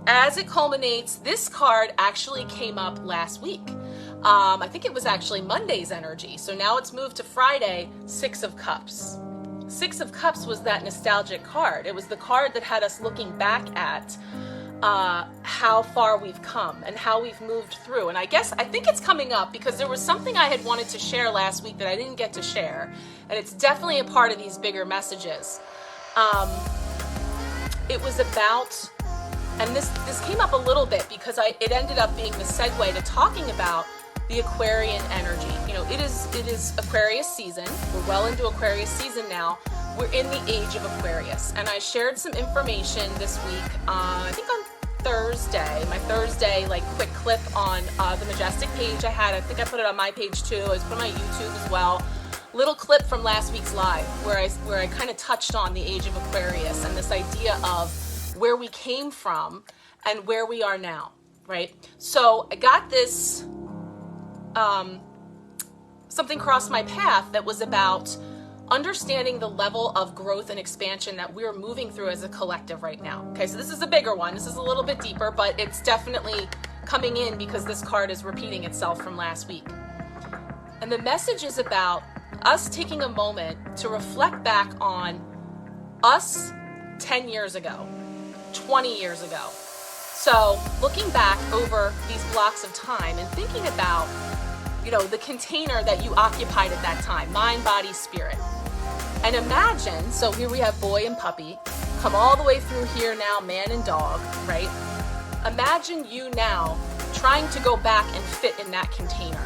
As it culminates, this card actually came up last week. I think it was actually Monday's energy. So now it's moved to Friday, Six of Cups. Six of Cups was that nostalgic card. It was the card that had us looking back at how far we've come and how we've moved through. And I think it's coming up because there was something I had wanted to share last week that I didn't get to share. And it's definitely a part of these bigger messages. It was about, and this came up a little bit because it ended up being the segue to talking about the Aquarian energy. You know, it is Aquarius season. We're well into Aquarius season now. We're in the age of Aquarius. And I shared some information this week, I think on Thursday, my Thursday like quick clip on the Majestic page I had. I think I put it on my page too. I was put on my YouTube as well. Little clip from last week's live where I kind of touched on the age of Aquarius and this idea of where we came from and where we are now, right? So I got this, something crossed my path that was about understanding the level of growth and expansion that we're moving through as a collective right now. Okay, so this is a bigger one. This is a little bit deeper, but it's definitely coming in because this card is repeating itself from last week. And the message is about us taking a moment to reflect back on us 10 years ago, 20 years ago. So looking back over these blocks of time and thinking about, you know, the container that you occupied at that time, mind, body, spirit. And imagine, so here we have boy and puppy, come all the way through here now, man and dog, right? Imagine you now trying to go back and fit in that container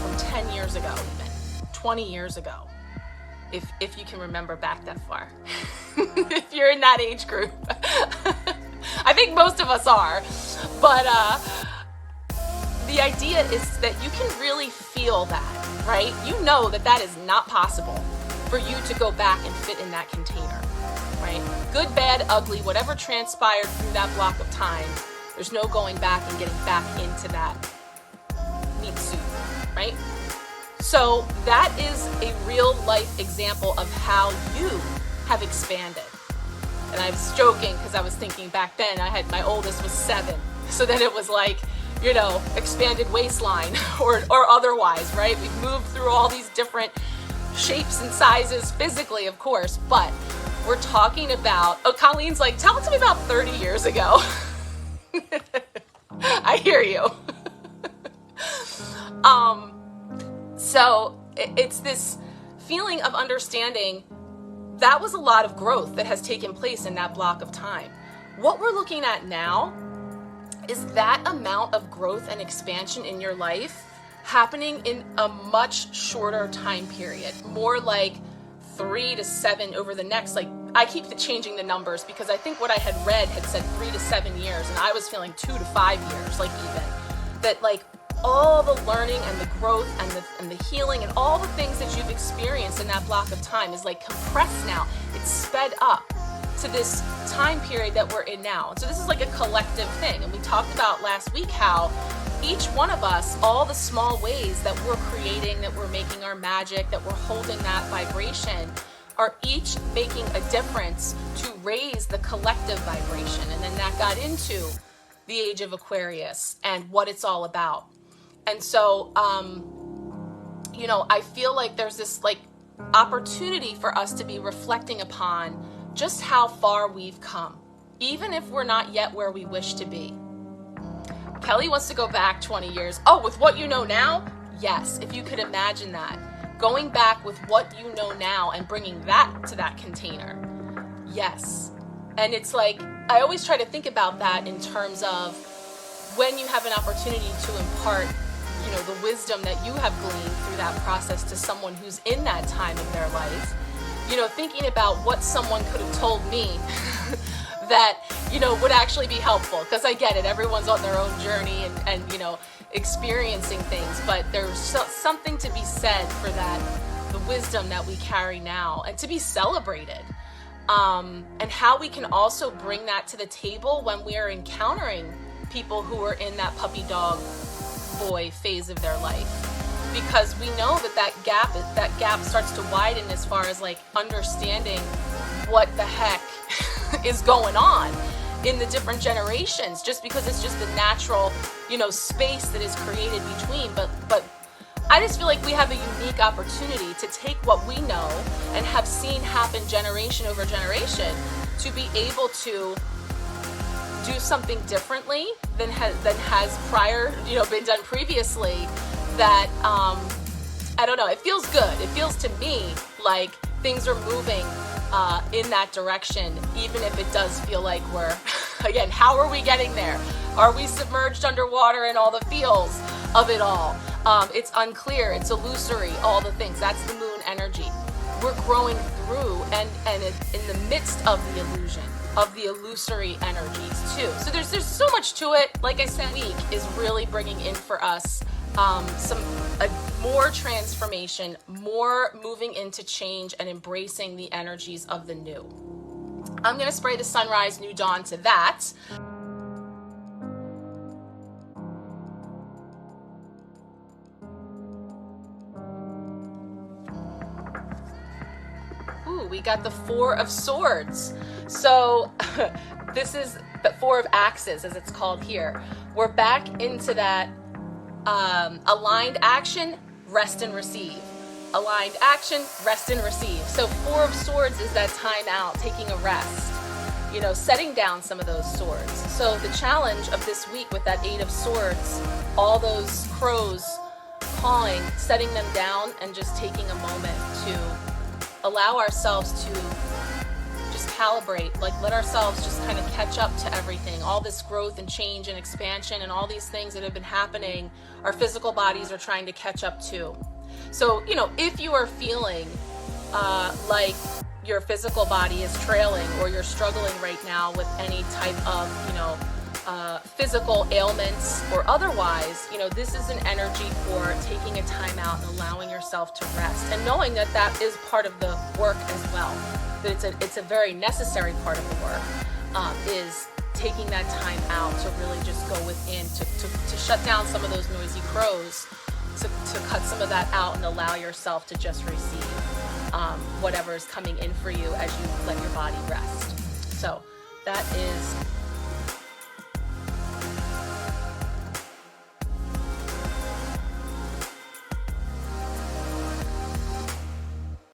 from 10 years ago even, 20 years ago, if you can remember back that far. If you're in that age group. I think most of us are, but the idea is that you can really feel that, right? You know that that is not possible for you to go back and fit in that container, right? Good, bad, ugly, whatever transpired through that block of time, there's no going back and getting back into that meat suit, right? So that is a real life example of how you have expanded. And I was joking because I was thinking back then my oldest was 7. So then it was like, you know, expanded waistline or otherwise, right? We've moved through all these different shapes and sizes physically, of course, but we're talking about, oh, Colleen's like, tell it to me about 30 years ago. I hear you. So it's this feeling of understanding that was a lot of growth that has taken place in that block of time. What we're looking at now is that amount of growth and expansion in your life happening in a much shorter time period, more like 3 to 7 over the next, like, I keep changing the numbers because I think what I had read had said 3 to 7 years, and I was feeling 2 to 5 years, like, even that, like, all the learning and the growth and the healing and all the things that you've experienced in that block of time is like compressed now. It's sped up to this time period that we're in now. And so this is like a collective thing. And we talked about last week how each one of us, all the small ways that we're creating, that we're making our magic, that we're holding that vibration, are each making a difference to raise the collective vibration. And then that got into the age of Aquarius and what it's all about. And so, you know, I feel like there's this like opportunity for us to be reflecting upon just how far we've come, even if we're not yet where we wish to be. Kelly wants to go back 20 years. Oh, with what you know now? Yes, if you could imagine that. Going back with what you know now and bringing that to that container. Yes. And it's like, I always try to think about that in terms of when you have an opportunity to impart, you know, the wisdom that you have gleaned through that process to someone who's in that time of their life, you know, thinking about what someone could have told me that, you know, would actually be helpful. Because I get it, everyone's on their own journey and you know, experiencing things, but there's something to be said for that, the wisdom that we carry now, and to be celebrated. And how we can also bring that to the table when we are encountering people who are in that puppy dog boy phase of their life, because we know that gap starts to widen as far as like understanding what the heck is going on. in the different generations, just because it's just the natural, you know, space that is created between. But I just feel like we have a unique opportunity to take what we know and have seen happen generation over generation to be able to do something differently than has prior, you know, been done previously. That I don't know, it feels good. It feels to me like things are moving in that direction, even if it does feel like we're, again, how are we getting there? Are we submerged underwater in all the feels of it all? It's unclear, it's illusory, all the things. That's the moon energy. We're growing through and in the midst of the illusion, of the illusory energies too. So there's so much to it. Like I said, week is really bringing in for us more transformation, more moving into change and embracing the energies of the new. I'm going to spray the sunrise, new dawn to that. Ooh, we got the Four of Swords. So this is the Four of Axes, as it's called here. We're back into that aligned action, rest and receive. Aligned action, rest and receive. So Four of Swords is that time out, taking a rest, you know, setting down some of those swords. So the challenge of this week with that Eight of Swords, all those crows cawing, setting them down and just taking a moment to allow ourselves to just calibrate, like let ourselves just kind of catch up to everything, all this growth and change and expansion and all these things that have been happening, our physical bodies are trying to catch up to. So, you know, if you are feeling like your physical body is trailing or you're struggling right now with any type of, you know, physical ailments or otherwise, you know, this is an energy for taking a time out and allowing yourself to rest and knowing that that is part of the work as well. That it's a very necessary part of the work, is taking that time out to really just go within, to shut down some of those noisy crows, to cut some of that out and allow yourself to just receive whatever is coming in for you as you let your body rest. So that is